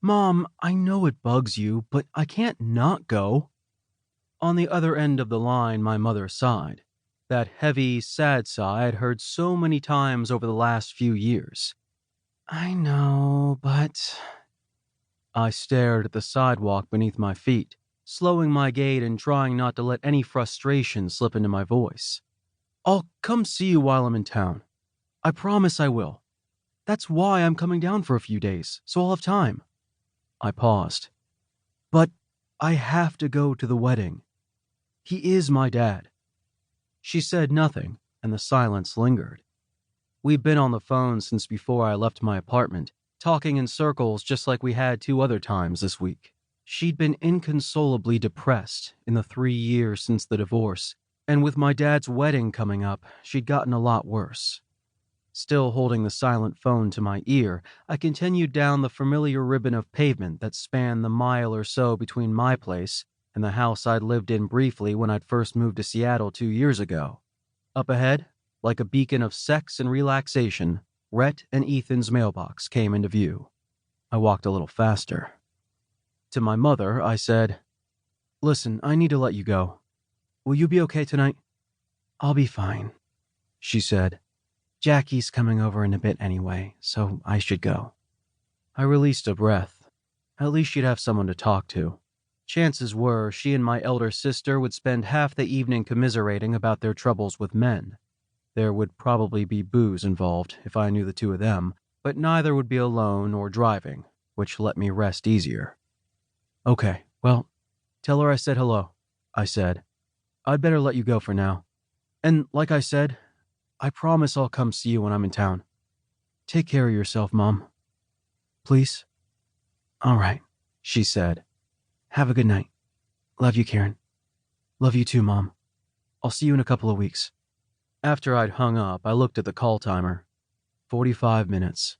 Mom, I know it bugs you, but I can't not go. On the other end of the line, my mother sighed. That heavy, sad sigh I'd heard so many times over the last few years. I know, but... I stared at the sidewalk beneath my feet, slowing my gait and trying not to let any frustration slip into my voice. I'll come see you while I'm in town. I promise I will. That's why I'm coming down for a few days, so I'll have time. I paused. But I have to go to the wedding. He is my dad. She said nothing, and the silence lingered. We've been on the phone since before I left my apartment, talking in circles just like we had 2 other times this week. She'd been inconsolably depressed in the 3 years since the divorce, and with my dad's wedding coming up, she'd gotten a lot worse. Still holding the silent phone to my ear, I continued down the familiar ribbon of pavement that spanned the mile or so between my place and the house I'd lived in briefly when I'd first moved to Seattle 2 years ago. Up ahead, like a beacon of sex and relaxation, Rhett and Ethan's mailbox came into view. I walked a little faster. To my mother, I said, "Listen, I need to let you go. Will you be okay tonight?" "I'll be fine," she said. "Jackie's coming over in a bit anyway, so I should go." I released a breath. At least she'd have someone to talk to. Chances were she and my elder sister would spend half the evening commiserating about their troubles with men. There would probably be booze involved if I knew the 2 of them, but neither would be alone or driving, which let me rest easier. "Okay, well, tell her I said hello," I said. "I'd better let you go for now. And like I said, I promise I'll come see you when I'm in town. Take care of yourself, Mom. Please?" "All right," she said. "Have a good night. Love you, Kieran." "Love you too, Mom. I'll see you in a couple of weeks." After I'd hung up, I looked at the call timer. 45 minutes.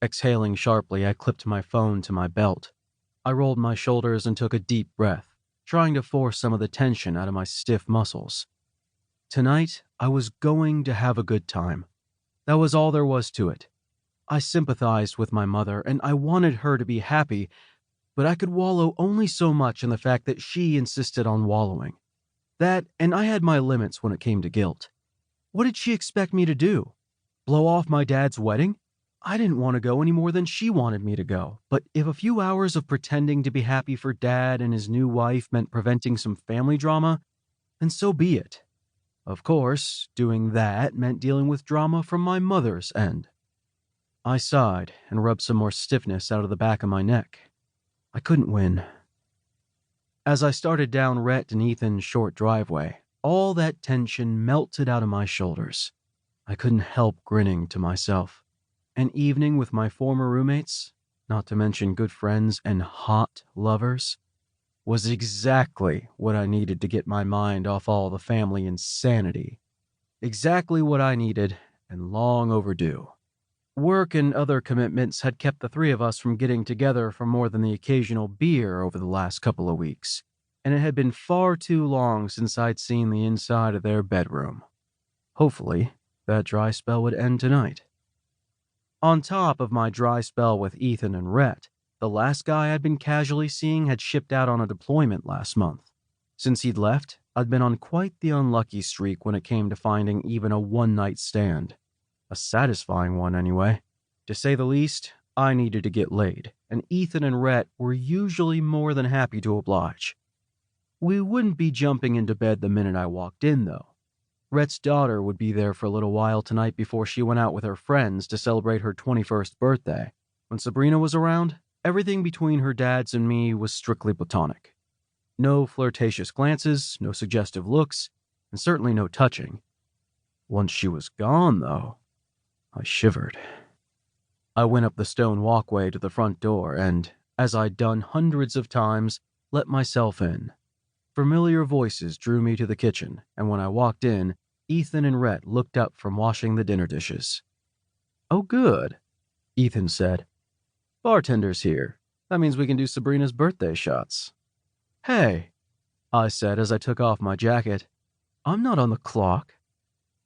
Exhaling sharply, I clipped my phone to my belt. I rolled my shoulders and took a deep breath, trying to force some of the tension out of my stiff muscles. Tonight, I was going to have a good time. That was all there was to it. I sympathized with my mother, and I wanted her to be happy, but I could wallow only so much in the fact that she insisted on wallowing. That, and I had my limits when it came to guilt. What did she expect me to do? Blow off my dad's wedding? I didn't want to go any more than she wanted me to go, but if a few hours of pretending to be happy for Dad and his new wife meant preventing some family drama, then so be it. Of course, doing that meant dealing with drama from my mother's end. I sighed and rubbed some more stiffness out of the back of my neck. I couldn't win. As I started down Rhett and Ethan's short driveway, all that tension melted out of my shoulders. I couldn't help grinning to myself. An evening with my former roommates, not to mention good friends and hot lovers, was exactly what I needed to get my mind off all the family insanity. Exactly what I needed, and long overdue. Work and other commitments had kept the 3 of us from getting together for more than the occasional beer over the last couple of weeks, and it had been far too long since I'd seen the inside of their bedroom. Hopefully, that dry spell would end tonight. On top of my dry spell with Ethan and Rhett, the last guy I'd been casually seeing had shipped out on a deployment last month. Since he'd left, I'd been on quite the unlucky streak when it came to finding even a one-night stand. A satisfying one, anyway. To say the least, I needed to get laid, and Ethan and Rhett were usually more than happy to oblige. We wouldn't be jumping into bed the minute I walked in, though. Rhett's daughter would be there for a little while tonight before she went out with her friends to celebrate her 21st birthday. When Sabrina was around, everything between her dads and me was strictly platonic. No flirtatious glances, no suggestive looks, and certainly no touching. Once she was gone, though, I shivered. I went up the stone walkway to the front door and, as I'd done hundreds of times, let myself in. Familiar voices drew me to the kitchen, and when I walked in, Ethan and Rhett looked up from washing the dinner dishes. "Oh, good," Ethan said. "Bartender's here. That means we can do Sabrina's birthday shots." "Hey," I said as I took off my jacket. "I'm not on the clock."